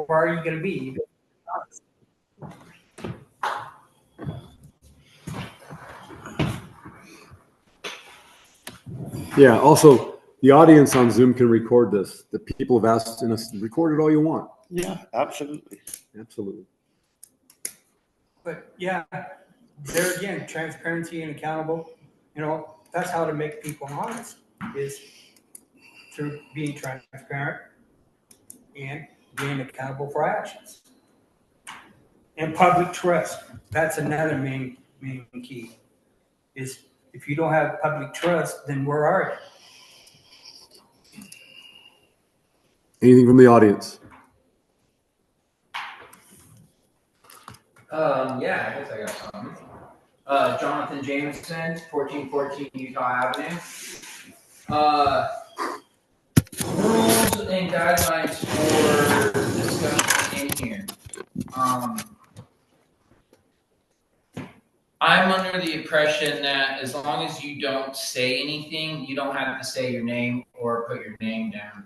where are you going to be? Yeah, also, the audience on Zoom can record this. The people have asked us to record it all you want. Yeah, absolutely. Absolutely. But yeah, there again, transparency and accountable, that's how to make people honest, is through being transparent and being accountable for actions. And public trust, that's another main key, is if you don't have public trust, then where are you? Anything from the audience? Yeah, I guess I got something. Jonathan Jameson, 1414 Utah Avenue. Rules and guidelines for discussion in here. I'm under the impression that as long as you don't say anything, you don't have to say your name or put your name down.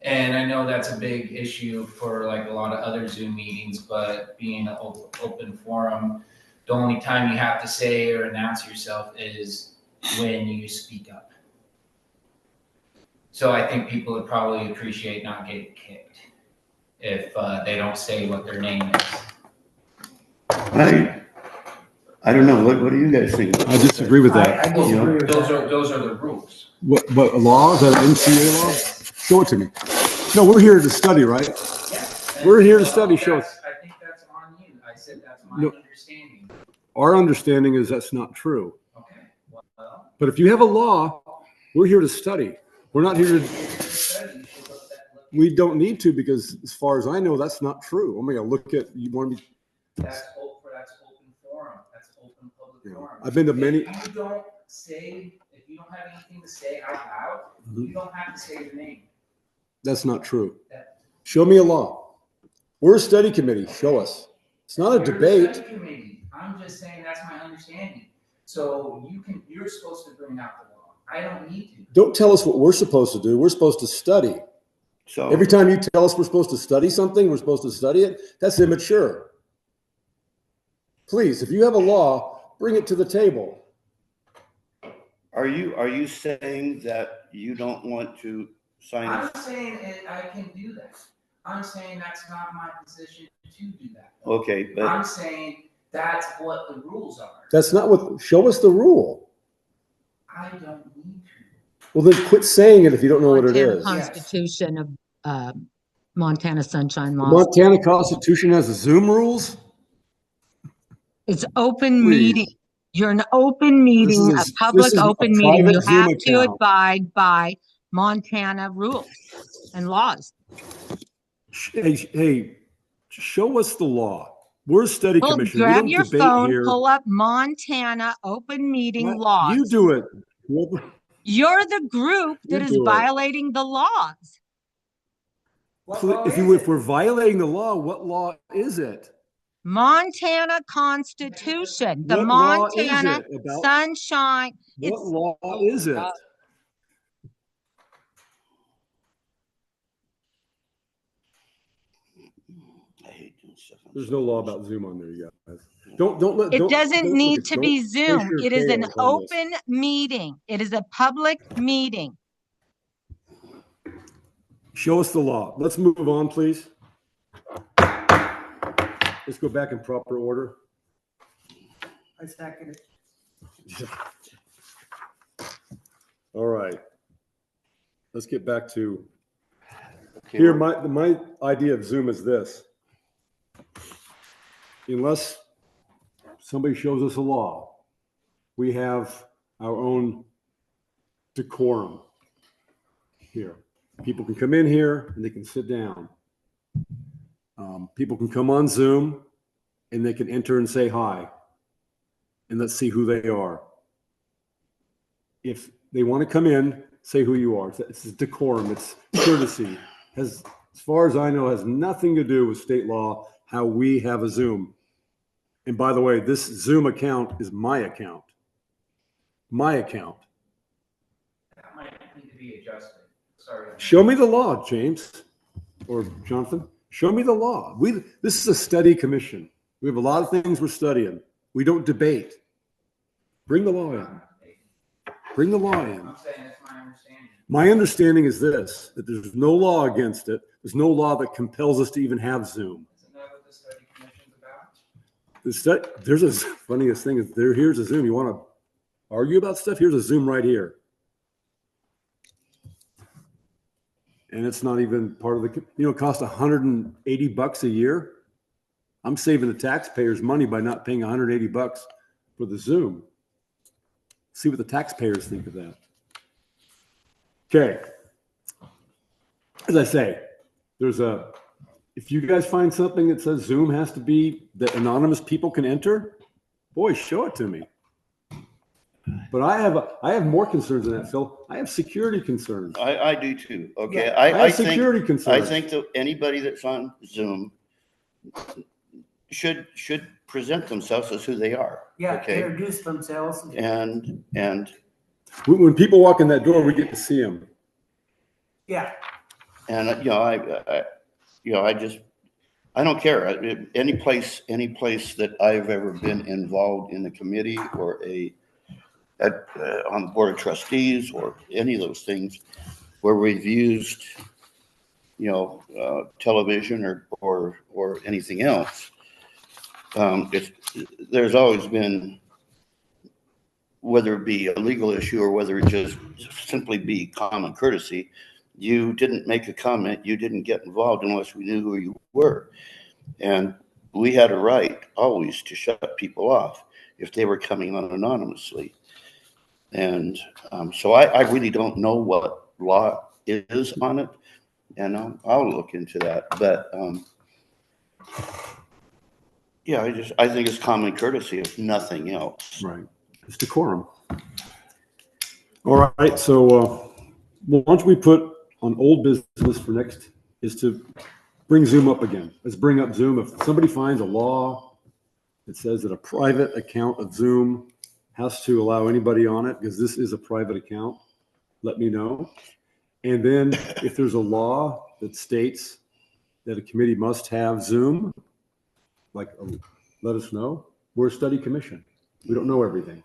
And I know that's a big issue for like a lot of other Zoom meetings, but being an open forum, the only time you have to say or announce yourself is when you speak up. So I think people would probably appreciate not getting kicked if they don't say what their name is. I don't know. What do you guys think? I disagree with that. I disagree with Those are the rules. What law? Is that NCA law? Show it to me. No, we're here to study, right? Yeah. We're here to study. Show us. I think that's on you. I said that's my understanding. Our understanding is that's not true. Okay. Well, But if you have a law, we're here to study. We're not here to. We don't need to, because as far as I know, that's not true. I'm going to look at. You want me? That's open forum. That's open public forum. I've been to many. If you don't have anything to say out loud, you don't have to say your name. That's not true. Show me a law. We're a study committee. Show us. It's not a debate. Study committee. I'm just saying that's my understanding. So you're supposed to bring out the law. I don't need to. Don't tell us what we're supposed to do. We're supposed to study. So every time you tell us we're supposed to study something, we're supposed to study it. That's immature. Please, if you have a law, bring it to the table. Are you saying that you don't want to sign? I'm saying I can do that. I'm saying that's not my position to do that. Okay, but I'm saying that's what the rules are. That's not what. Show us the rule. I don't need to. Well, then quit saying it if you don't know what it is. Constitution of Montana Sunshine Law. The Montana Constitution has the Zoom rules. It's open meeting. You're an open meeting, a public open meeting. You have to abide by Montana rules and laws. Hey, show us the law. We're a study commission. Grab your phone, pull up Montana open meeting laws. You do it. You're the group that is violating the laws. If we're violating the law, what law is it? Montana Constitution, the Montana Sunshine. What law is it? There's no law about Zoom on there, you guys. It doesn't need to be Zoom. It is an open meeting. It is a public meeting. Show us the law. Let's move on, please. Let's go back in proper order. I second it. All right. Let's get back to here. My idea of Zoom is this. Unless somebody shows us a law, we have our own decorum here. People can come in here and they can sit down. People can come on Zoom and they can enter and say hi. And let's see who they are. If they want to come in, say who you are. It's decorum. It's courtesy. As far as I know, has nothing to do with state law, how we have a Zoom. And by the way, this Zoom account is my account. My account. That might need to be adjusted. Sorry. Show me the law, James. or Jonathan, show me the law. This is a study commission. We have a lot of things we're studying. We don't debate. Bring the law in. Bring the law in. I'm saying that's my understanding. My understanding is this, that there's no law against it. There's no law that compels us to even have Zoom. Isn't that what the study commission's about? There's a funniest thing is here's a Zoom. You want to argue about stuff? Here's a Zoom right here. And it's not even part of the, it costs $180 a year. I'm saving the taxpayers money by not paying $180 for the Zoom. See what the taxpayers think of that. Okay. As I say, if you guys find something that says Zoom has to be that anonymous people can enter, boy, show it to me. But I have more concerns than that, Phil. I have security concerns. I do too. Okay. Yeah, I have security concerns. I think that anybody that's on Zoom should present themselves as who they are. Yeah, Okay. introduce themselves. And When people walk in that door, we get to see them. Yeah, I don't care. Any place that I've ever been involved in a committee or on the board of trustees or any of those things where we've used, television or anything else. There's always been, whether it be a legal issue or whether it just simply be common courtesy, you didn't make a comment, you didn't get involved unless we knew who you were. And we had a right always to shut people off if they were coming on anonymously. And so I really don't know what law is on it, and I'll look into that. But I think it's common courtesy if nothing else. Right. It's decorum. All right. So why don't we put on old business for next is to bring Zoom up again. Let's bring up Zoom. If somebody finds a law that says that a private account of Zoom has to allow anybody on it, because this is a private account, let me know. And then if there's a law that states that a committee must have Zoom, let us know. We're a study commission. We don't know everything.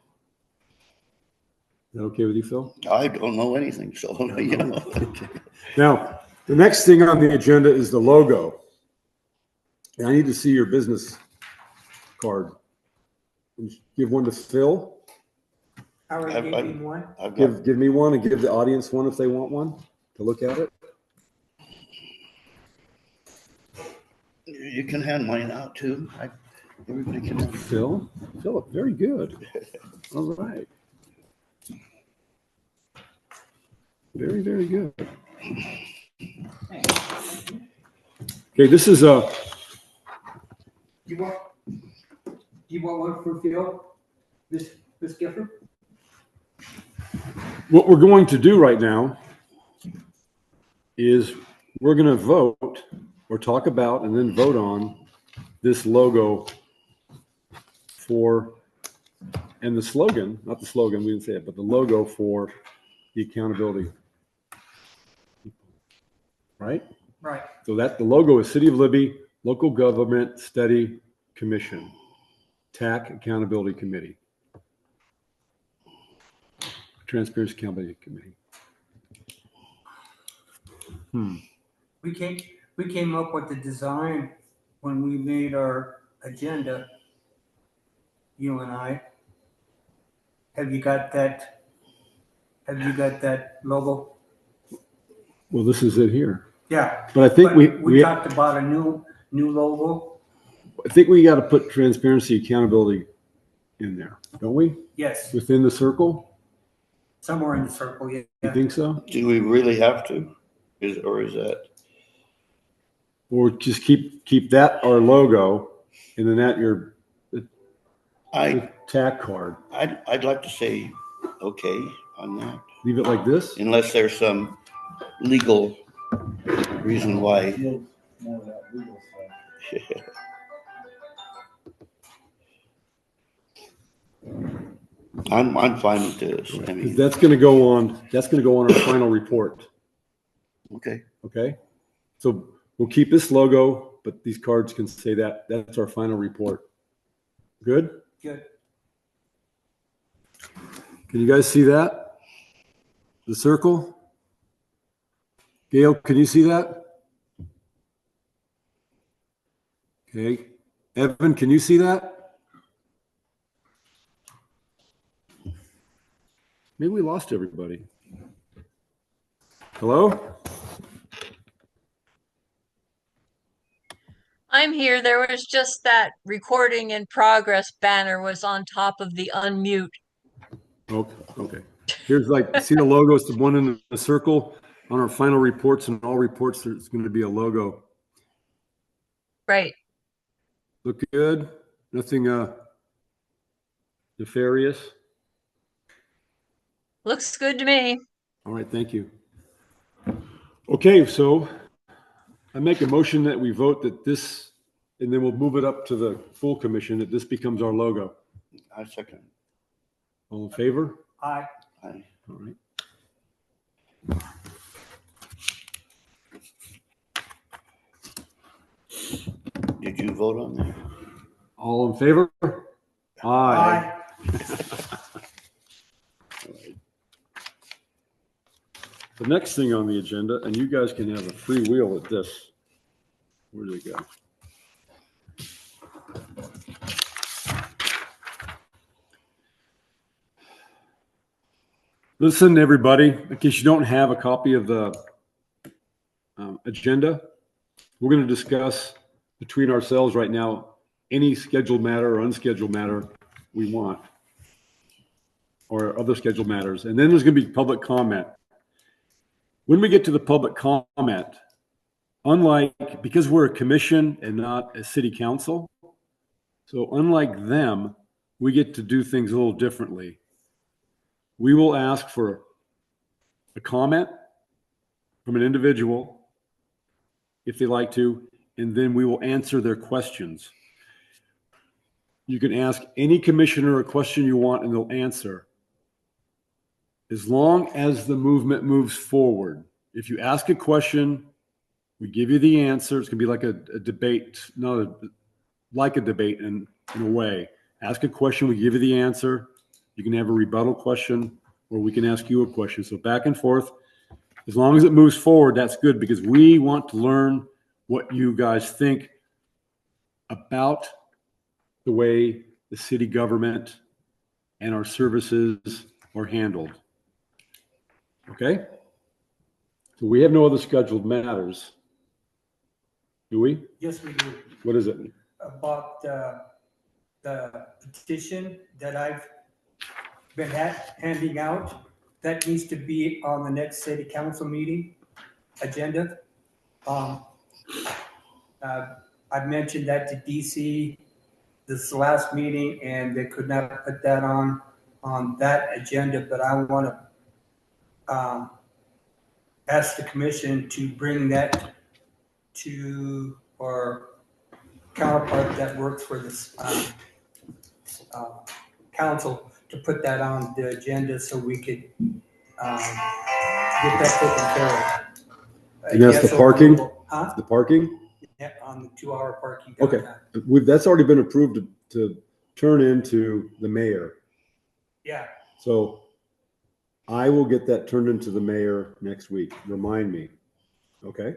Is that okay with you, Phil? I don't know anything, so Okay. Now, the next thing on the agenda is the logo. And I need to see your business card. Give one to Phil. I already gave him one. Give me one and give the audience one if they want one to look at it. You can hand mine out too. Everybody can have Philip, very good. All right. Very, very good. Okay, this is You want one for Phil? This Gifford? what we're going to do right now is we're going to vote or talk about and then vote on this logo and the slogan, not the slogan, we didn't say it, but the logo for the accountability. Right? Right. So the logo is City of Libby Local Government Study Commission, TAC Accountability Committee, Transparency Accountability Committee. We came up with the design when we made our agenda. You and I. Have you got that logo? Well, this is it here. Yeah. But I think we talked about a new logo. I think we got to put transparency accountability in there, don't we? Yes. Within the circle? Somewhere in the circle, yeah. You think so? Do we really have to? Is that? Or just keep that our logo, and then that your TAC card. I'd like to say okay on that, Leave it like this. unless there's some legal reason why. I'm fine with this. I mean, That's going to go on. That's going to go on our final report. okay. Okay. So We'll keep this logo, but these cards can say that. That's our final report. Good? Good. Can you guys see that? The circle? Gail, can you see that? Okay. Evan, can you see that? Maybe we lost everybody. Hello? I'm here. There was just that recording in progress banner was on top of the unmute. Okay. Here's like, see the logo, it's the one in the circle. On our final reports and all reports, there's going to be a logo. Right. Look good? Nothing nefarious? Looks good to me. All right, thank you. Okay, so I make a motion that we vote that this, and then we'll move it up to the full commission, that this becomes our logo. I second. All in favor? Aye. Aye. All right. Did you vote on that? All in favor? Aye. The next thing on the agenda, and you guys can have a free wheel at this. Where did it go? Listen, everybody, in case you don't have a copy of the agenda, we're going to discuss between ourselves right now any scheduled matter or unscheduled matter we want, or other scheduled matters. And then there's going to be public comment. When we get to the public comment, because we're a commission and not a city council, so unlike them, we get to do things a little differently. We will ask for a comment from an individual if they like to, and then we will answer their questions. You can ask any commissioner a question you want and they'll answer. As long as the movement moves forward. If you ask a question, we give you the answer. It's going to be like a debate, like a debate in a way. Ask a question, we give you the answer. You can have a rebuttal question, or we can ask you a question. So back and forth. As long as it moves forward, that's good, because we want to learn what you guys think about the way the city government and our services are handled. Okay? So we have no other scheduled matters. Do we? Yes, we do. What is it? About the petition that I've been handing out, that needs to be on the next city council meeting agenda. I've mentioned that to DC this last meeting, and they could not put that on that agenda, but I want to ask the commission to bring that to our counterpart that works for this council, to put that on the agenda so we could get that taken care of. And that's Yes the or parking? no? Huh? The parking? Yeah, on the 2-hour parking. Okay. downtown. That's already been approved to turn into the mayor. Yeah, So I will get that turned into the mayor next week. Remind me. Okay?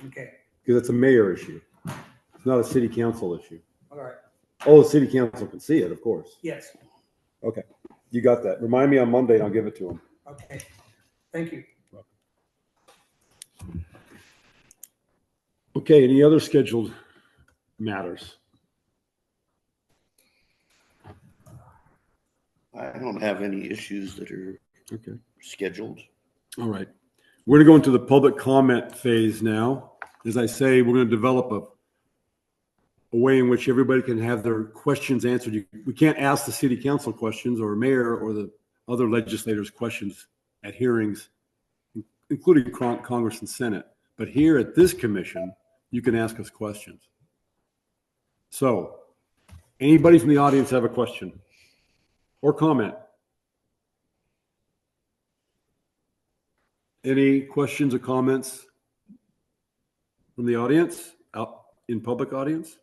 okay, Because it's a mayor issue. It's not a city council issue. all right, Oh, the city council can see it, of course. yes, Okay. You got that. Remind me on Monday and I'll give it to them. okay, thank you. Okay. Any other scheduled matters? I don't have any issues that are Okay. scheduled. All right. We're going to go into the public comment phase now. As I say, we're going to develop a way in which everybody can have their questions answered. We can't ask the city council questions or mayor or the other legislators questions at hearings, including Congress and Senate. But here at this commission, you can ask us questions. So, anybody from the audience have a question or comment? Any questions or comments? from the audience, out in public audience?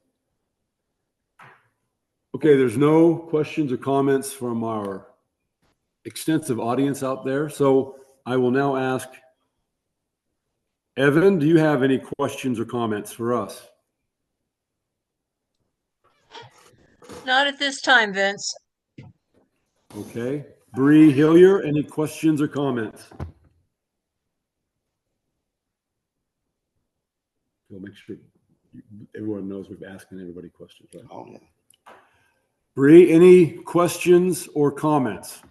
Okay, there's no questions or comments from our extensive audience out there. So I will now ask Evan, do you have any questions or comments for us? Not at this time, Vince. Okay. Bree Hillier, any questions or comments? We'll make sure everyone knows we've asking everybody questions, right? Oh, yeah. Bree, any questions or comments?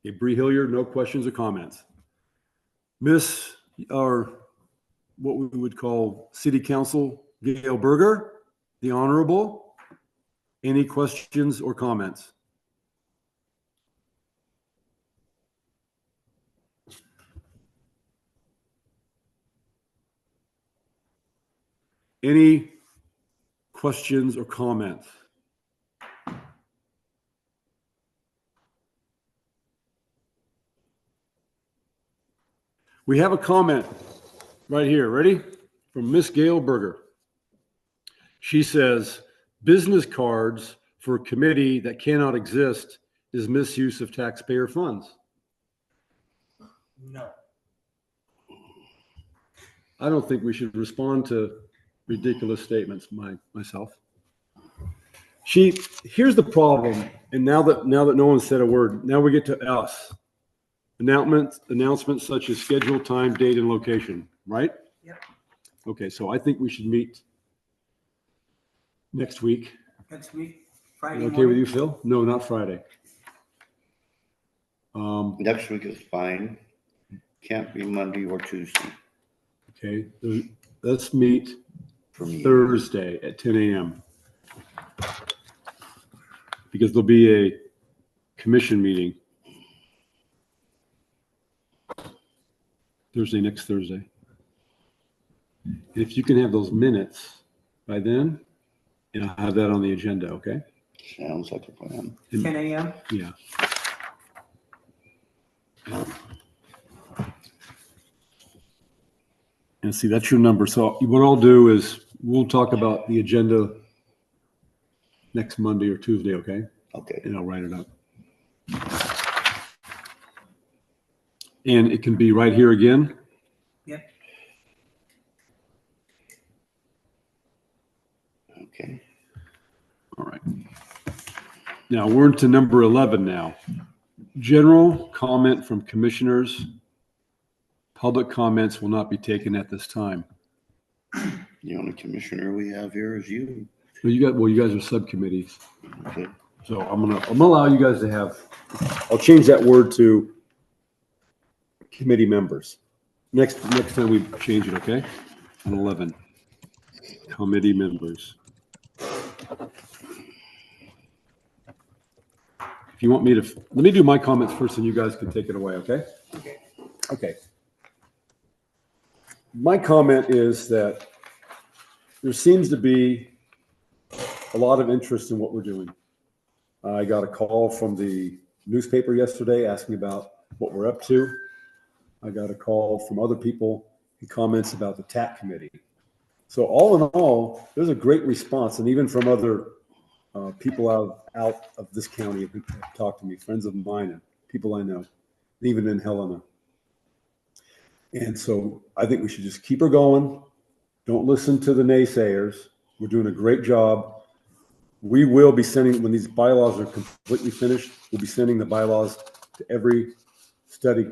Okay, Bree Hillier, no questions or comments. Miss, or what we would call City Council, Gail Berger, the Honorable, any questions or comments? Any questions or comments? We have a comment right here. Ready? From Miss Gail Berger. She says, business cards for a committee that cannot exist is misuse of taxpayer funds. No. I don't think we should respond to ridiculous statements myself. Here's the problem, and now that no one said a word, now we get to us. Announcements such as schedule, time, date, and location, right? Yep. Okay, so I think we should meet next week. Next week, Friday Okay morning. with you, Phil? No, not Friday. Next week is fine. Can't be Monday or Tuesday Okay, let's meet for me. Thursday at 10 a.m. because there'll be a commission meeting next Thursday. If you can have those minutes by then, and I'll have that on the agenda, okay? Sounds like a plan. 10 a.m. Yeah. And see, that's your number. So what I'll do is we'll talk about the agenda next Monday or Tuesday, okay? Okay. And I'll write it up. And it can be right here again. Yep. Okay. All right. Now we're into number 11 now. General comment from commissioners. Public comments will not be taken at this time. The only commissioner we have here is you. Well, you guys are subcommittees. Okay. So I'm gonna allow you guys to have, I'll change that word to committee members. Next time we change it, okay? On 11, committee members. If you want me to, let me do my comments first and you guys can take it away, okay? Okay. Okay. My comment is that there seems to be a lot of interest in what we're doing. I got a call from the newspaper yesterday asking about what we're up to. I got a call from other people and comments about the TAC committee. So all in all, there's a great response, and even from other people out of this county have talked to me, friends of mine and people I know, even in Helena. And so I think we should just keep her going. Don't listen to the naysayers. We're doing a great job. We will be sending, when these bylaws are completely finished, we'll be sending the bylaws to every study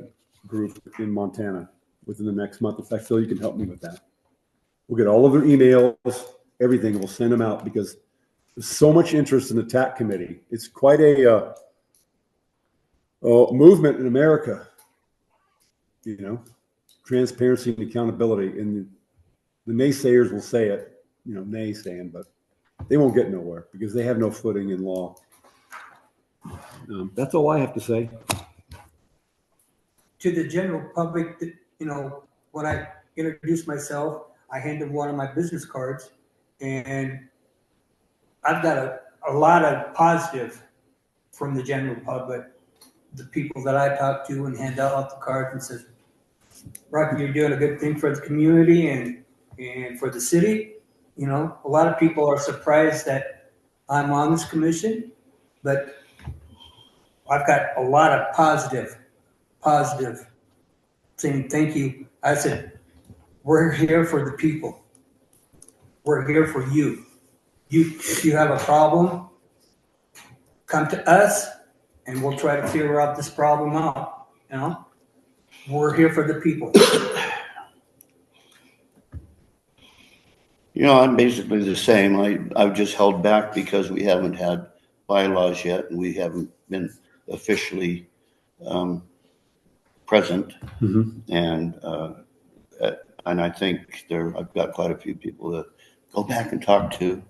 group in Montana within the next month. In fact, Phil, you can help me with that. We'll get all of their emails, everything, and we'll send them out because there's so much interest in the TAC committee. It's quite a movement in America, you know, transparency and accountability. And the naysayers will say it, you know, naysaying, but they won't get nowhere because they have no footing in law. That's all I have to say. To the general public, you know, when I introduced myself, I handed one of my business cards, and I've got a lot of positive from the general public. The people that I talk to and hand out the cards and says, Rocky, you're doing a good thing for the community and for the city. You know, a lot of people are surprised that I'm on this commission, but I've got a lot of positive saying thank you. I said, we're here for the people. We're here for you. If you have a problem, come to us and we'll try to figure out this problem out. You know, we're here for the people. You know, I'm basically the same. I've just held back because we haven't had bylaws yet and we haven't been officially present. And I think I've got quite a few people to go back and talk to,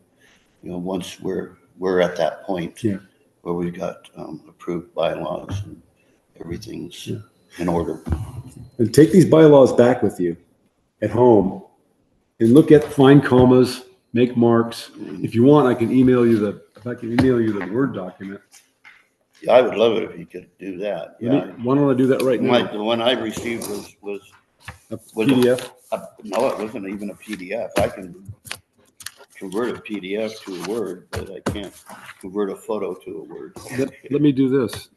you know, once we're at that point where we've got approved bylaws and everything's in order. And take these bylaws back with you at home and find commas, make marks. If you want, I can email you the Word document. Yeah, I would love it if you could do that. Yeah. Why don't I do that right now? The one I received was A PDF? No, it wasn't even a PDF. I can convert a PDF to a Word, but I can't convert a photo to a Word. Let me do this.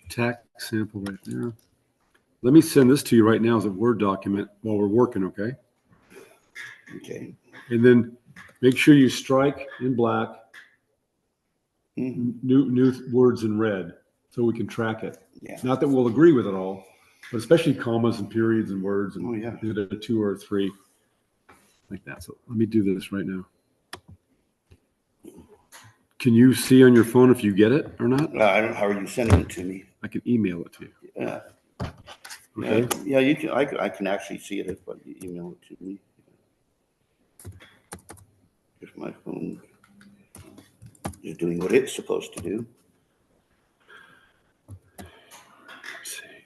TAC sample right there. Let me send this to you right now as a Word document while we're working, okay? Okay. And then make sure you strike in black, new words in red, so we can track it. Yeah. Not that we'll agree with it all, but especially commas and periods and words and is it a 2 or a 3 like that. So let me do this right now. Can you see on your phone if you get it or not? I don't. How are you sending it to me? I can email it to you. Yeah. Okay. Yeah. You can. I can actually see it if you email it to me. If my phone is doing what it's supposed to do. Let's see.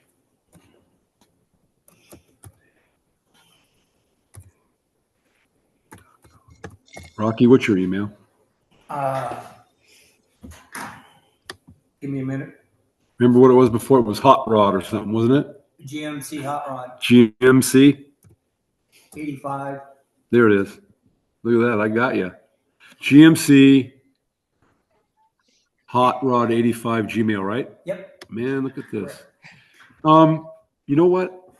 Rocky, what's your email? Give me a minute. Remember what it was before? It was Hot Rod or something, wasn't it? GMC Hot Rod, GMC. 85. There it is. Look at that. I got you. GMC Hot Rod 85 Gmail, right? Yep. Man, look at this. You know what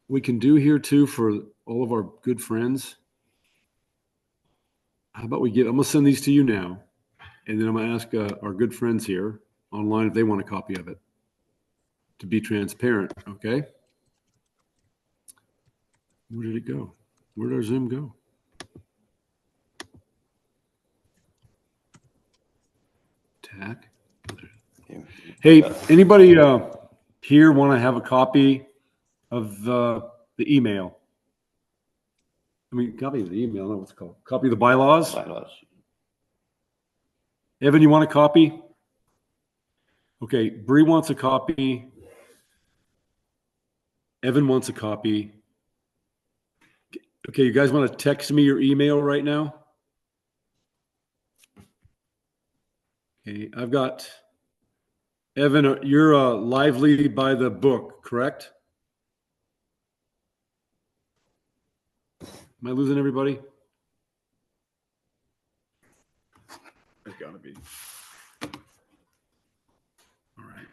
we can do here too for all of our good friends? How about I'm going to send these to you now, and then I'm going to ask our good friends here online if they want a copy of it to be transparent, okay? Where did it go? Where did our Zoom go? TAC. Hey, anybody here want to have a copy of the email? I mean, copy of the email, no, what's it called? Copy of the bylaws? Bylaws. Evan, you want a copy? Okay, Bree wants a copy. Evan wants a copy. Okay, you guys want to text me your email right now? Okay, I've got Evan, you're lively by the book, correct? Am I losing everybody? There's got to be. All right.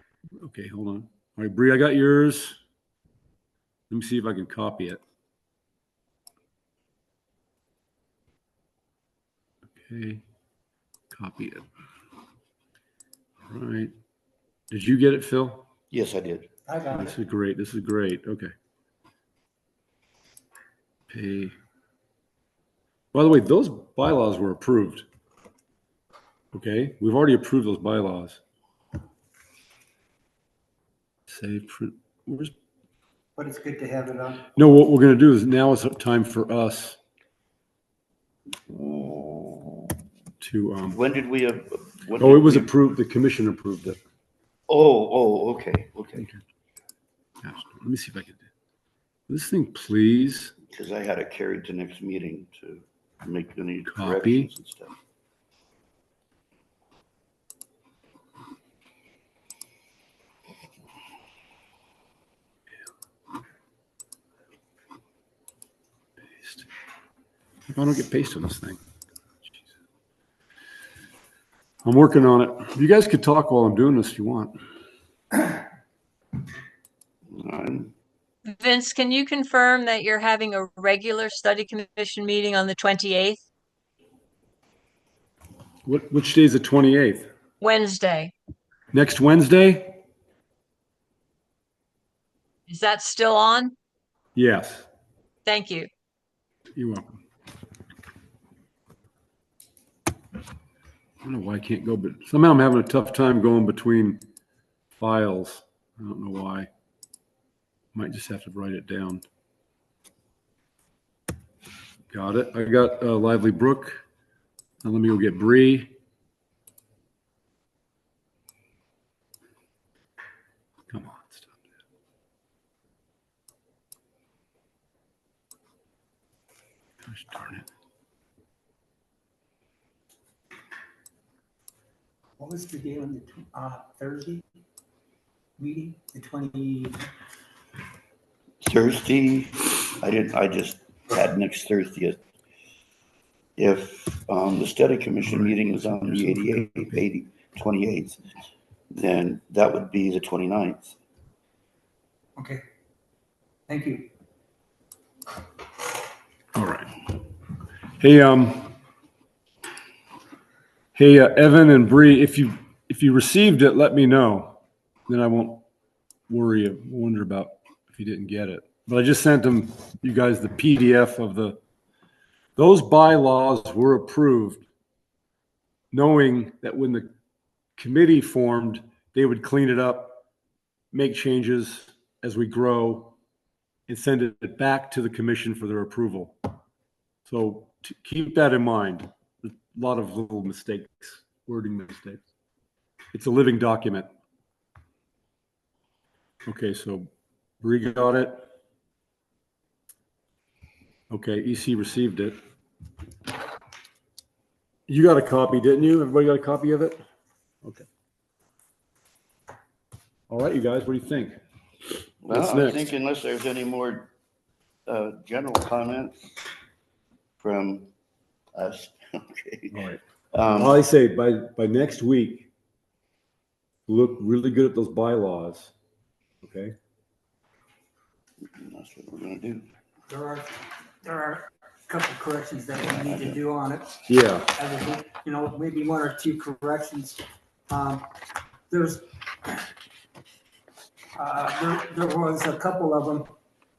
Okay, hold on. All right, Bree, I got yours. Let me see if I can copy it. Okay, copy it. All right. Did you get it, Phil? Yes, I did. I got This it. is great. This is great. Okay. Pay. By the way, those bylaws were approved. Okay, we've already approved those bylaws. Save print. But it's good to have it on. No, what we're going to do is now it's time for us to. When did we? It was approved. The commission approved it. Okay. Gosh, let me see if I can do this thing, please. Because I had it carried to next meeting to make any Copy. corrections and stuff. paste. If I don't get paste on this thing. I'm working on it. You guys could talk while I'm doing this if you want. Vince, can you confirm that you're having a regular study commission meeting on the 28th? Which day is the 28th? Wednesday. Next Wednesday? Is that still on? Yes. Thank you. You're welcome. I don't know why I can't go, but somehow I'm having a tough time going between files. I don't know why. Might just have to write it down. Got it. I got Lively Brook. Now let me go get Bree. Come on, stop that. Gosh darn it. What was the deal on the Thursday meeting, the 20? Thursday, I just had next Thursday. If the study commission meeting is on the 28th, then that would be the 29th. Okay. Thank you. All right. Hey, Evan and Bree, if you received it, let me know. Then I won't wonder about if you didn't get it. But I just sent them, you guys, the PDF of those bylaws were approved, knowing that when the committee formed, they would clean it up, make changes as we grow, and send it back to the commission for their approval. So keep that in mind. A lot of little mistakes, wording mistakes. It's a living document. Okay, so Bree got it. Okay, EC received it. You got a copy, didn't you? Everybody got a copy of it? Okay. All right, you guys, what do you think? What's Well, I next? think unless there's any more general comments from us. Okay. All right. I say by next week, look really good at those bylaws. Okay. That's what we're gonna do. There are a couple corrections that we need to do on it. Yeah. Maybe one or two corrections. There was a couple of them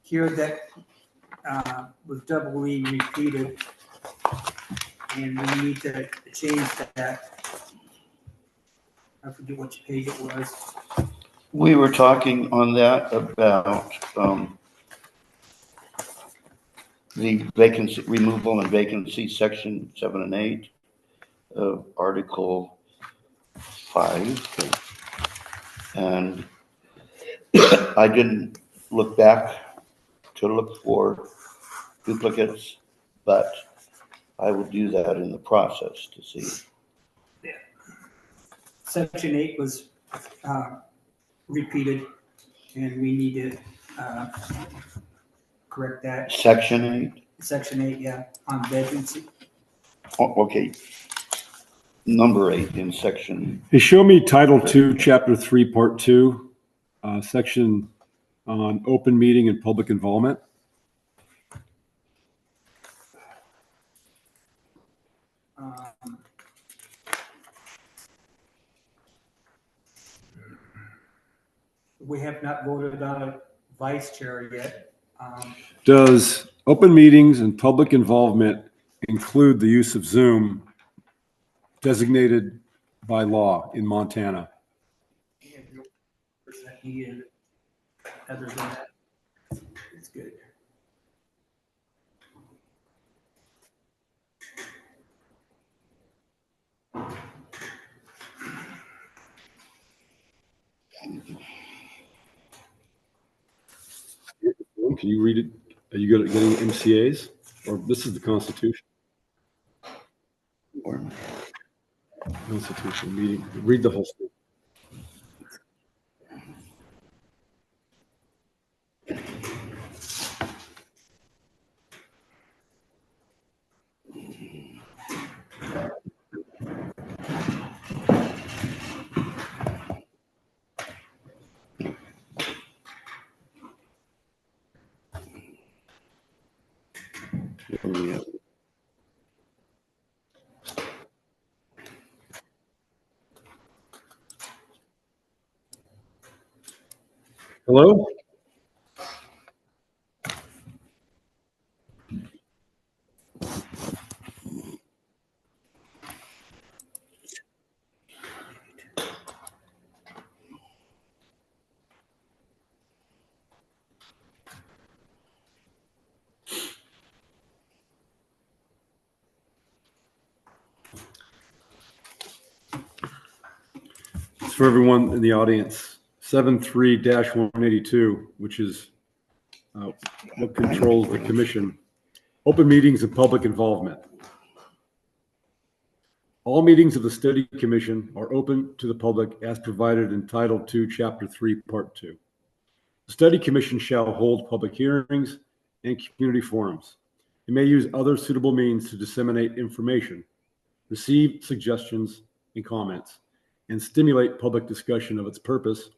here that was doubly repeated, and we need to change that. I forget which page it was. We were talking on that about the vacancy removal and vacancy, section 7 and 8 of Article 5. And I didn't look back to look for duplicates, but I will do that in the process to see. Yeah. Section 8 was repeated, and we need to correct that. Section 8? Section 8, yeah, on vacancy. Oh, okay. Number 8 in section. Hey, show me Title 2, Chapter 3, Part 2, section on open meeting and public involvement. We have not voted on a vice chair yet. Does open meetings and public involvement include the use of Zoom designated by law in Montana? Other than that, it's good. Can you read it? Are you good at getting MCAs? Or this is the Constitution? Or Constitution meeting. Read the whole thing. Yeah. Hello? It's for everyone in the audience. 73-182, which is what controls the commission. Open meetings and public involvement. All meetings of the study commission are open to the public as provided in Title II, Chapter 3, Part 2. The study commission shall hold public hearings and community forums. It may use other suitable means to disseminate information, receive suggestions and comments, and stimulate public discussion of its purpose,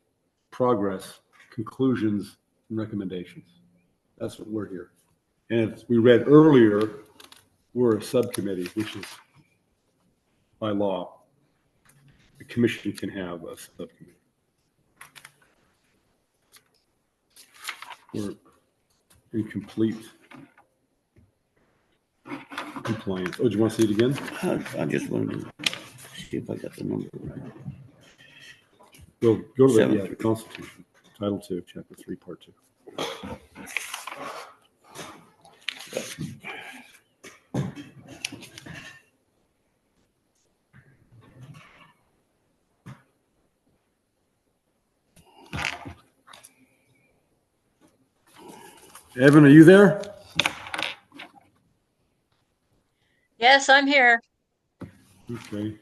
progress, conclusions, and recommendations. That's what we're here. And as we read earlier, we're a subcommittee, which is by law. The commission can have a subcommittee. We're in complete compliance. Oh, do you want to see it again? I just wanted to see if I got the number right. Go to Seven. the Constitution, Title II, Chapter 3, Part 2. Evan, are you there? Yes, I'm here. Okay.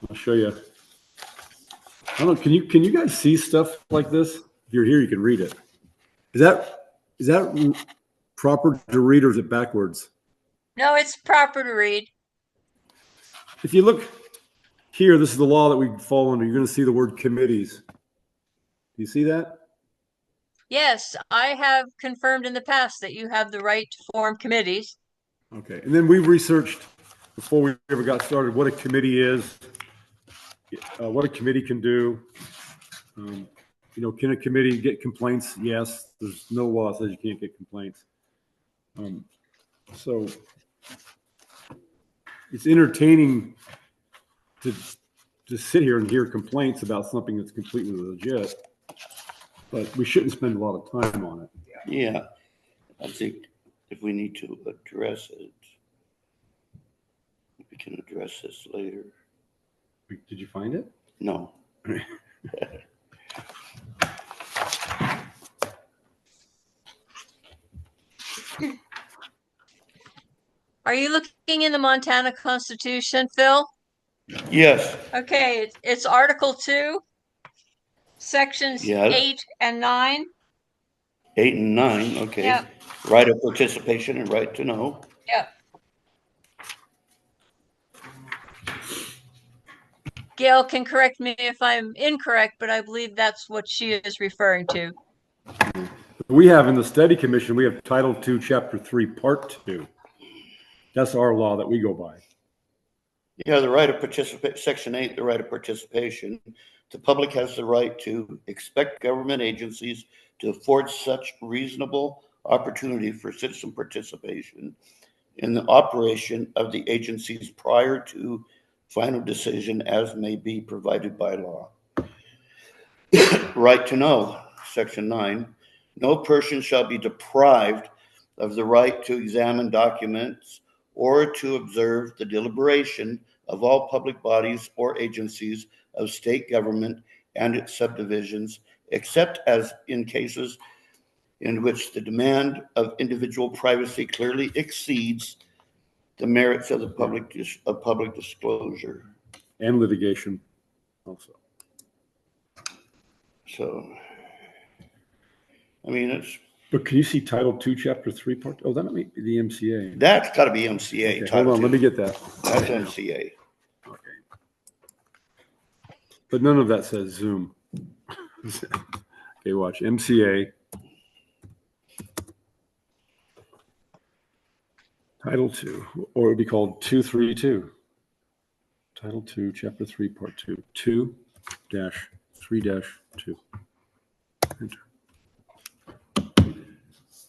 I'll show you. I don't know. Can you guys see stuff like this? If you're here, you can read it. Is that proper to read, or is it backwards? No, it's proper to read. If you look here, this is the law that we fall under. You're going to see the word committees. Do you see that? Yes, I have confirmed in the past that you have the right to form committees. Okay. And then we researched before we ever got started what a committee is, what a committee can do. Can a committee get complaints? Yes. There's no law that says you can't get complaints. So it's entertaining to sit here and hear complaints about something that's completely legit, but we shouldn't spend a lot of time on it. Yeah, I think if we need to address it, we can address this later. Did you find it? No. Are you looking in the Montana Constitution, Phil? Yes. Okay, it's Article 2, Sections Yes. 8 and 9. 8 and 9, okay. Yep. Right of participation and right to know. Yep. Gail can correct me if I'm incorrect, but I believe that's what she is referring to. We have in the study commission, we have Title II, Chapter 3, Part 2. That's our law that we go by. Yeah, the right of participate, Section 8, the right of participation. The public has the right to expect government agencies to afford such reasonable opportunity for citizen participation in the operation of the agencies prior to final decision as may be provided by law. Right to know, Section 9. No person shall be deprived of the right to examine documents or to observe the deliberation of all public bodies or agencies of state government and its subdivisions, except as in cases in which the demand of individual privacy clearly exceeds the merits of the public disclosure. And litigation also. So, I mean, it's. But can you see Title II, Chapter 3, Part? Oh, that might be the MCA. That's got to be MCA. Okay, hold on, let me get that. That's MCA. Okay. But none of that says Zoom. Okay, watch MCA. Title 2, or it would be called 232. Title 2, Chapter 3, Part 2, 2-3-2. Enter.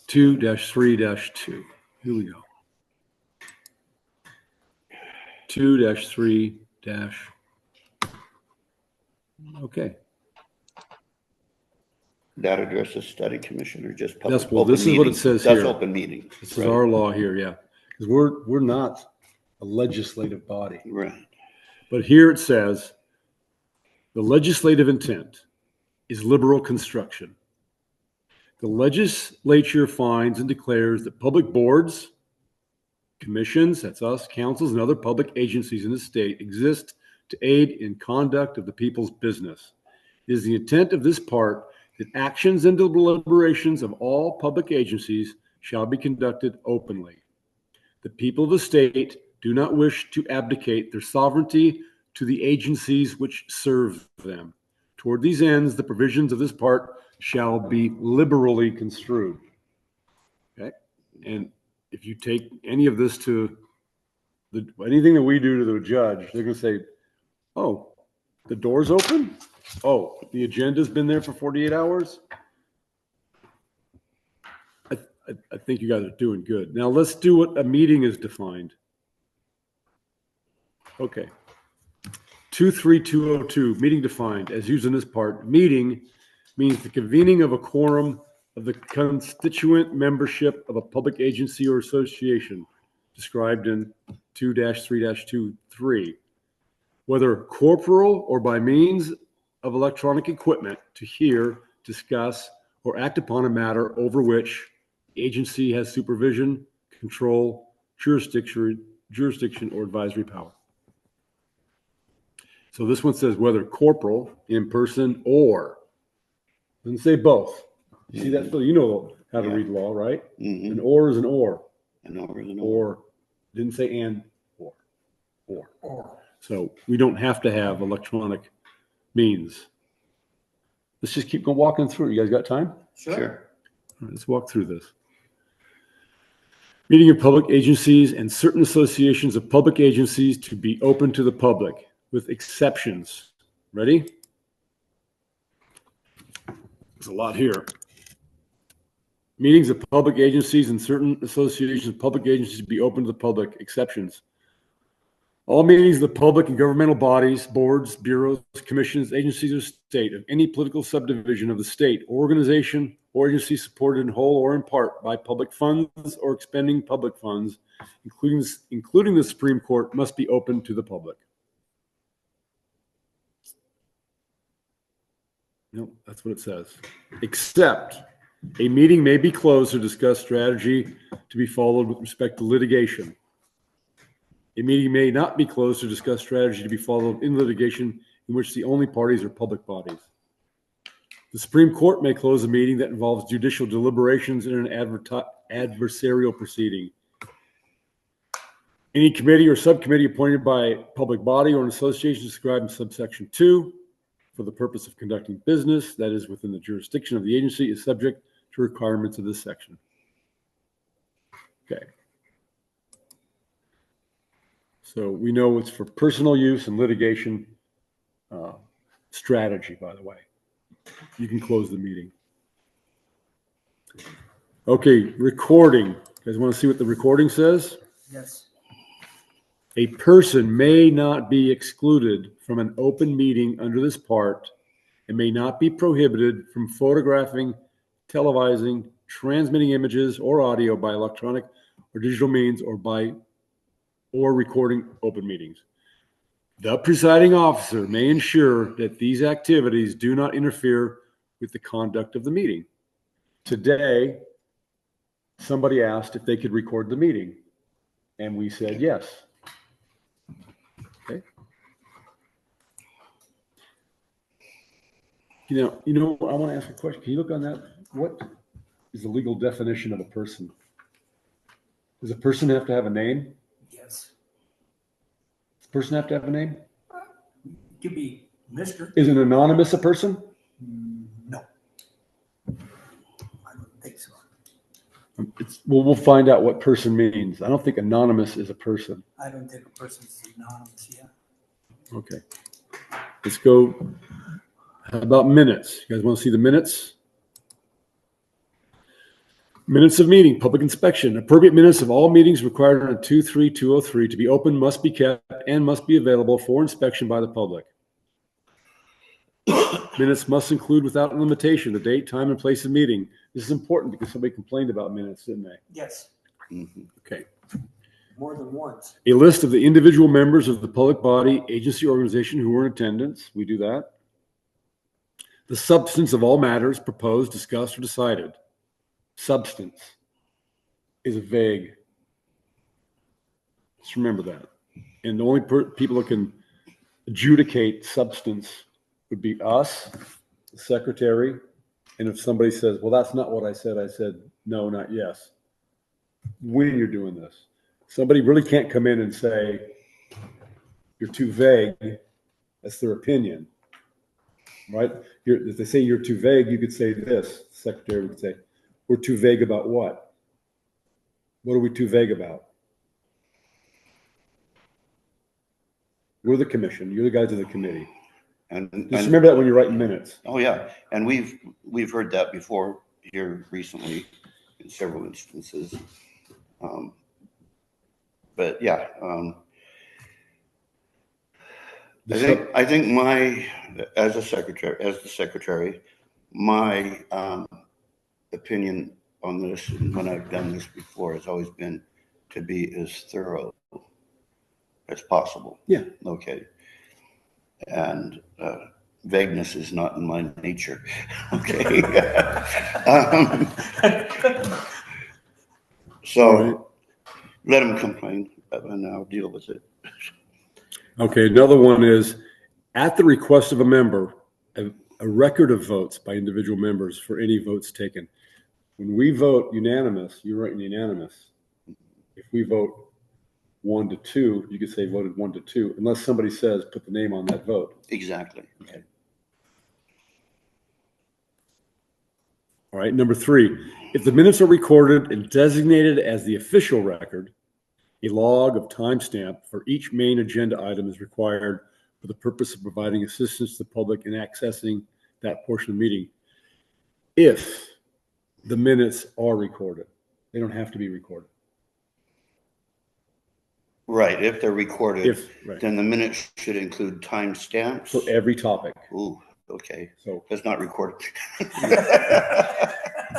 2-3-2. Here we go. 2-3 dash. Okay. That addresses study commission or just public? Yes, well, open this is what it meeting? says That's here. open meeting. This is Right. our law here, yeah. Because we're not a legislative body. Right. But here it says, the legislative intent is liberal construction. The legislature finds and declares that public boards, commissions, that's us, councils, and other public agencies in the state exist to aid in conduct of the people's business. It is the intent of this part that actions and deliberations of all public agencies shall be conducted openly. The people of the state do not wish to abdicate their sovereignty to the agencies which serve them. Toward these ends, the provisions of this part shall be liberally construed. Okay? And if you take any of this to anything that we do to the judge, they're going to say, oh, the door's open? Oh, the agenda's been there for 48 hours? I think you guys are doing good. Now let's do what a meeting is defined. Okay. 23202, meeting defined as used in this part. Meeting means the convening of a quorum of the constituent membership of a public agency or association described in 2-3-23, whether corporal or by means of electronic equipment to hear, discuss, or act upon a matter over which the agency has supervision, control, jurisdiction, or advisory power. So this one says whether corporal, in person, or. Doesn't say both. You see that? So you know how to read law, right? Mm-hmm. An or is an or. An or is an or. Or. Didn't say and, or. So we don't have to have electronic means. Let's just keep going walking through. You guys got time? Sure. All right, let's walk through this. Meeting of public agencies and certain associations of public agencies to be open to the public, with exceptions. Ready? There's a lot here. Meetings of public agencies and certain associations of public agencies to be open to the public, exceptions. All meetings of the public and governmental bodies, boards, bureaus, commissions, agencies of state of any political subdivision of the state, organization, or agency supported in whole or in part by public funds or expending public funds, including the Supreme Court, must be open to the public. No, that's what it says. Except a meeting may be closed to discuss strategy to be followed with respect to litigation. A meeting may not be closed to discuss strategy to be followed in litigation in which the only parties are public bodies. The Supreme Court may close a meeting that involves judicial deliberations in an adversarial proceeding. Any committee or subcommittee appointed by a public body or an association described in subsection 2 for the purpose of conducting business that is within the jurisdiction of the agency is subject to requirements of this section. Okay. So we know it's for personal use and litigation strategy, by the way. You can close the meeting. Okay, recording. You guys want to see what the recording says? Yes. A person may not be excluded from an open meeting under this part and may not be prohibited from photographing, televising, transmitting images or audio by electronic or digital means or recording open meetings. The presiding officer may ensure that these activities do not interfere with the conduct of the meeting. Today, somebody asked if they could record the meeting, and we said yes. Okay. You know, I want to ask a question. Can you look on that? What is the legal definition of a person? Does a person have to have a name? Yes. Does a person have to have a name? Could be Mr. Is an anonymous a person? No. I don't think so. We'll find out what person means. I don't think anonymous is a person. I don't think a person's anonymous, yeah. Okay. Let's go. How about minutes? You guys want to see the minutes? Minutes of meeting, public inspection. Appropriate minutes of all meetings required under 23203 to be open must be kept and must be available for inspection by the public. Minutes must include without limitation the date, time, and place of meeting. This is important because somebody complained about minutes, didn't they? Yes, Okay. more than once. A list of the individual members of the public body, agency, organization who were in attendance. We do that. The substance of all matters proposed, discussed, or decided. Substance is vague. Just remember that. And the only people that can adjudicate substance would be us, the secretary. And if somebody says, well, that's not what I said no, not yes. When you're doing this, somebody really can't come in and say, you're too vague. That's their opinion, right? If they say you're too vague, you could say this. The secretary would say, we're too vague about what? What are we too vague about? We're the commission. You're the guys of the committee. And Just remember that when you're writing minutes. oh yeah, and we've heard that before here recently in several instances. But yeah, I think as the secretary, my opinion on this, and when I've done this before, has always been to be as thorough as possible. Yeah. Okay. And vagueness is not in my nature. Okay. So let them complain and I'll deal with it. Okay, another one is, at the request of a member, a record of votes by individual members for any votes taken. When we vote unanimous, you're writing unanimous. If we vote 1-2, you could say voted 1-2, unless somebody says put the name on that vote. Exactly. Okay. All right, number 3, if the minutes are recorded and designated as the official record, a log of timestamp for each main agenda item is required for the purpose of providing assistance to the public in accessing that portion of the meeting. If the minutes are recorded, they don't have to be recorded. Right. If they're recorded, Right. then the minutes should include timestamps. For every topic. Ooh, okay. So It's not recorded.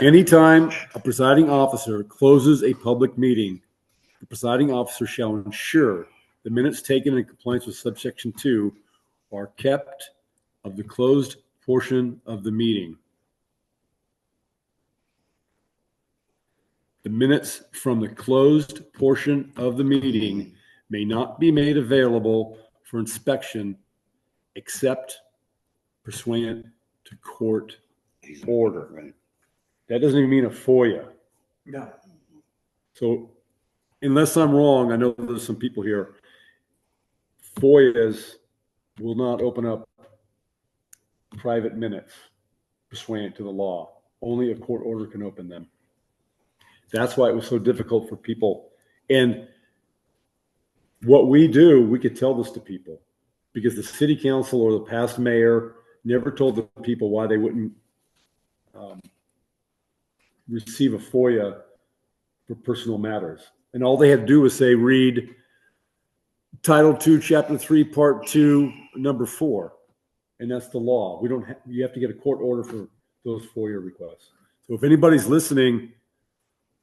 anytime a presiding officer closes a public meeting, the presiding officer shall ensure the minutes taken in compliance with subsection 2 are kept of the closed portion of the meeting. The minutes from the closed portion of the meeting may not be made available for inspection except pursuant to court order. Right. That doesn't even mean a FOIA. No. So unless I'm wrong, I know there's some people here, FOIAs will not open up private minutes pursuant to the law. Only a court order can open them. That's why it was so difficult for people. And what we do, we could tell this to people because the city council or the past mayor never told the people why they wouldn't receive a FOIA for personal matters. And all they had to do was say, read Title 2, Chapter 3, Part 2, Number 4. And that's the law. You have to get a court order for those FOIA requests. So if anybody's listening,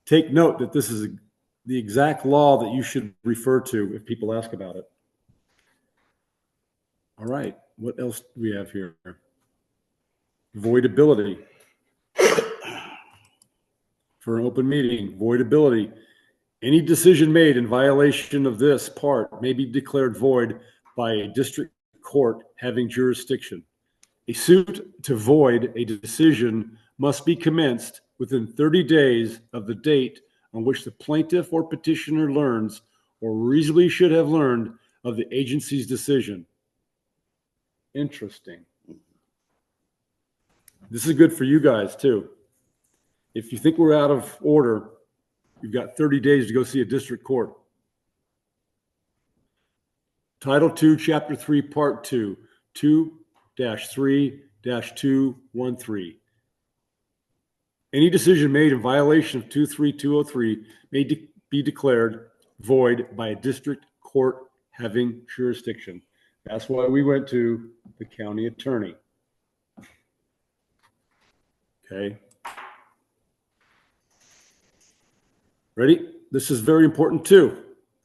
take note that this is the exact law that you should refer to if people ask about it. All right. What else do we have here? Voidability. For an open meeting, voidability. Any decision made in violation of this part may be declared void by a district court having jurisdiction. A suit to void a decision must be commenced within 30 days of the date on which the plaintiff or petitioner learns or reasonably should have learned of the agency's decision. Interesting. This is good for you guys too. If you think we're out of order, you've got 30 days to go see a district court. Title 2, Chapter 3, Part 2, 2-3-213. Any decision made in violation of 23203 may be declared void by a district court having jurisdiction. That's why we went to the county attorney. Okay. Ready? This is very important too.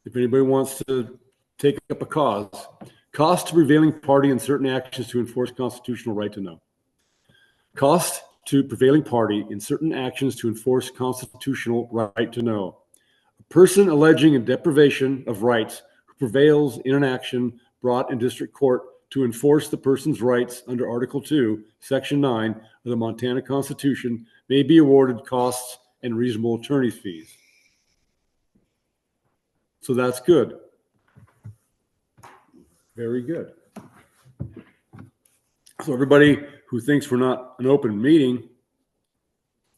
If anybody wants to take up a cause, cost to prevailing party in certain actions to enforce constitutional right to know. Cost to prevailing party in certain actions to enforce constitutional right to know. A person alleging a deprivation of rights who prevails in an action brought in district court to enforce the person's rights under Article 2, Section 9 of the Montana Constitution may be awarded costs and reasonable attorney's fees. So that's good. Very good. So everybody who thinks we're not an open meeting,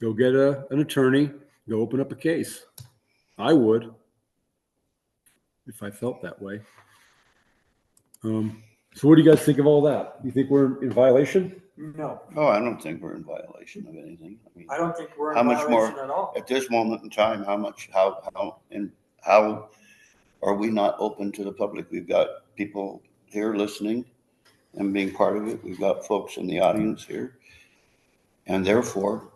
go get an attorney, go open up a case. I would, if I felt that way. So what do you guys think of all that? You think we're in violation? No, Oh, I don't think we're in violation of anything. I mean, I don't think we're How in much more- violation at all. at this moment in time, how are we not open to the public? We've got people here listening and being part of it. We've got folks in the audience here. And therefore,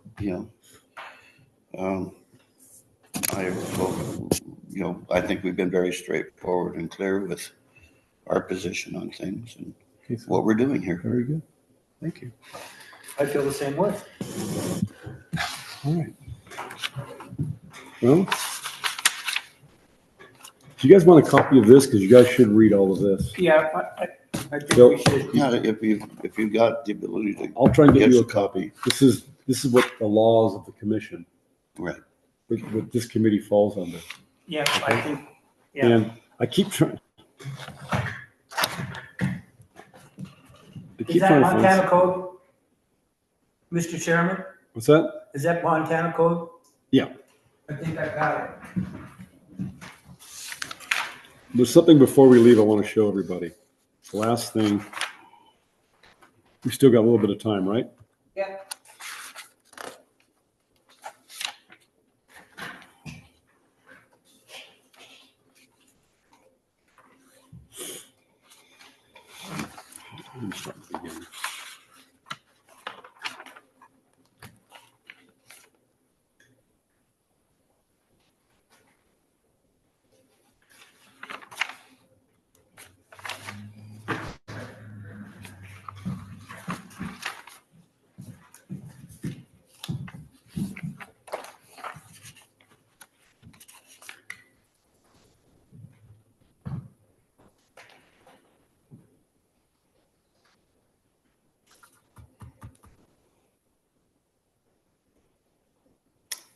I think we've been very straightforward and clear with our position on things and what we're doing here. Very good. Thank you. I feel the same way. All right. Well, do you guys want a copy of this? Because you guys should read all of this. Yeah, I think Bill? we should. Yeah, if you've got the ability to. I'll try and get you a Yes. copy. This is what the laws of the commission, Right. what this committee falls under. Yeah, I think, yeah. And I keep trying. Is that Montana code? Mr. Chairman, What's that? is that Montana code? Yeah. I think I got it. There's something before we leave I want to show everybody. The last thing. We still got a little bit of time, right? Yeah. Let me start at the beginning.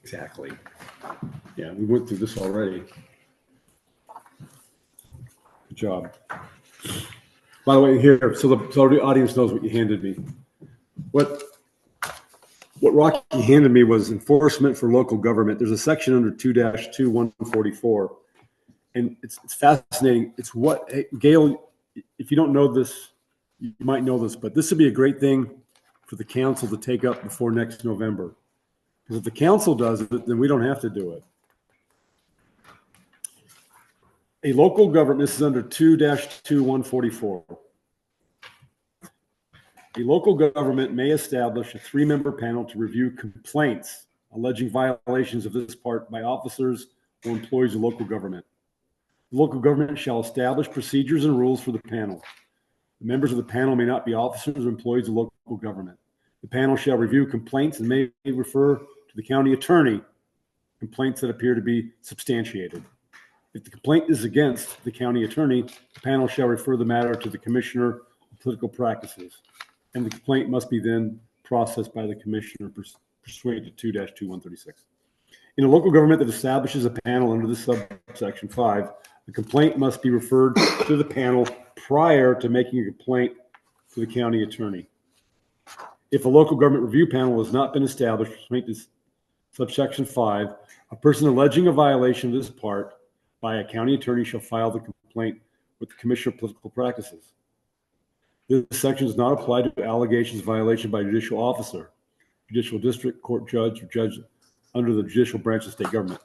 Exactly. Yeah, we went through this already. Good job. By the way, here, so the audience knows what you handed me. What Rocky handed me was enforcement for local government. There's a section under 2-2144, and it's fascinating. It's what, hey, Gail, if you don't know this, you might know this, but this would be a great thing for the council to take up before next November. Because if the council does it, then we don't have to do it. A local government, this is under 2-2144. A local government may establish a 3-member panel to review complaints alleging violations of this part by officers or employees of local government. The local government shall establish procedures and rules for the panel. The members of the panel may not be officers or employees of local government. The panel shall review complaints and may refer to the county attorney complaints that appear to be substantiated. If the complaint is against the county attorney, the panel shall refer the matter to the commissioner of political practices, and the complaint must be then processed by the commissioner pursuant to 2-2136. In a local government that establishes a panel under this subsection 5, the complaint must be referred to the panel prior to making a complaint to the county attorney. If a local government review panel has not been established pursuant to subsection 5, A person alleging a violation of this part by a county attorney shall file the complaint with the Commissioner of Political Practices. This section does not apply to allegations of violation by a judicial officer, judicial district court judge, or judge under the judicial branch of state government.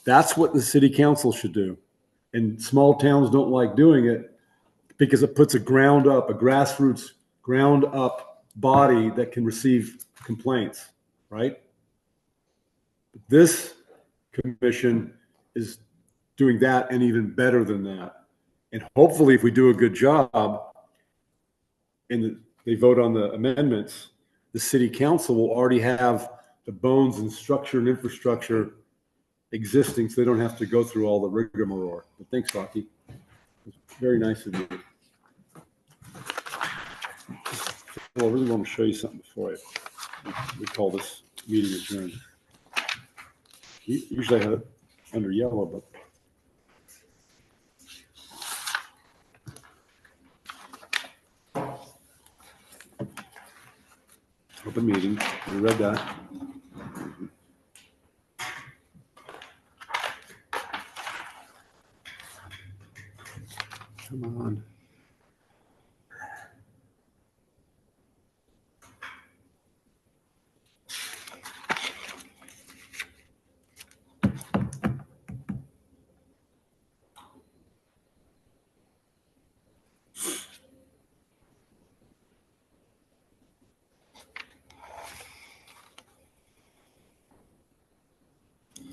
That's what the city council should do. And small towns don't like doing it because it puts a grassroots ground up body that can receive complaints, right? This commission is doing that and even better than that. And hopefully if we do a good job and they vote on the amendments, the city council will already have the bones and structure and infrastructure existing so they don't have to go through all the rigmarole. But thanks, Rocky. It's very nice of you. Well, I really want to show you something before we call this meeting adjourned. Usually I have it under yellow, but open meeting. We read that. Come on.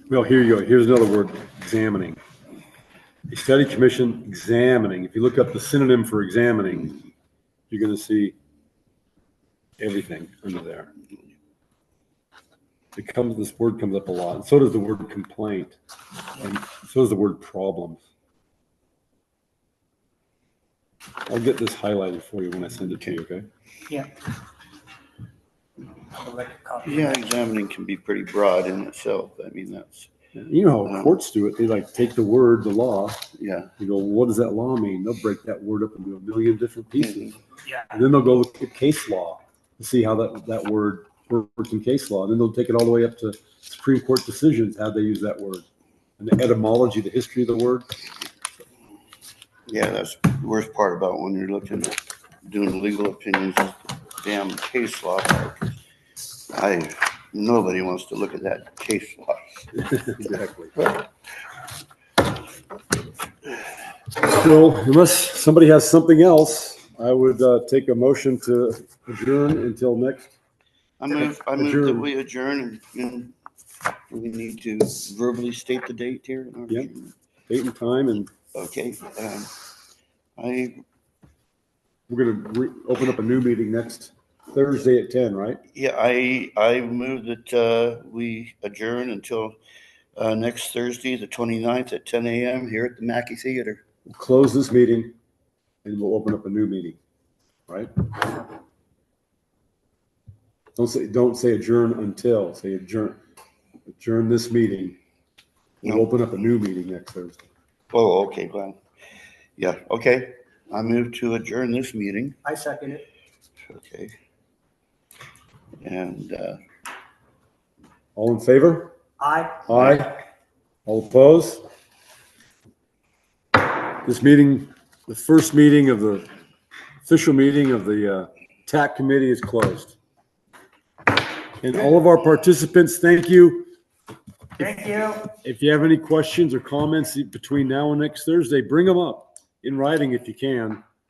Well, here you go. Here's another word, examining. A study commission examining. If you look up the synonym for examining, you're going to see everything under there. This word comes up a lot. And so does the word complaint. And so does the word problems. I'll get this highlighted for you when I send it to you, okay? Yeah. I'd like a copy. Yeah, examining can be pretty broad in itself. I mean, that's, You know how courts do it. They like take the word, the law. yeah. You go, what does that law mean? They'll break that word up into a million different pieces. Yeah. And then they'll go look at case law to see how that word works in case law. And then they'll take it all the way up to Supreme Court decisions, how they use that word. And the etymology, the history of the word. Yeah, that's the worst part about when you're looking at doing legal opinions, is the damn case law part. Nobody wants to look at that case law. Exactly. So unless somebody has something else, I would take a motion to adjourn until next. I move that we adjourn, and we need to verbally state the date here. Yep. Date and time, and Okay. we're going to open up a new meeting next Thursday at 10, right? Yeah, I move that we adjourn until next Thursday, the 29th at 10 a.m. here at the Mackey Theater. We'll close this meeting and we'll open up a new meeting, right? Don't say adjourn until, say adjourn this meeting. We'll No. open up a new meeting next Thursday. Oh, okay, well, yeah, okay. I move to adjourn this meeting. I second it. Okay. And All in favor? Aye. Aye. All opposed? This meeting, the first meeting of the official meeting of the TAC committee is closed. And all of our participants, thank you. Thank you. If you have any questions or comments between now and next Thursday, bring them up in writing if you can.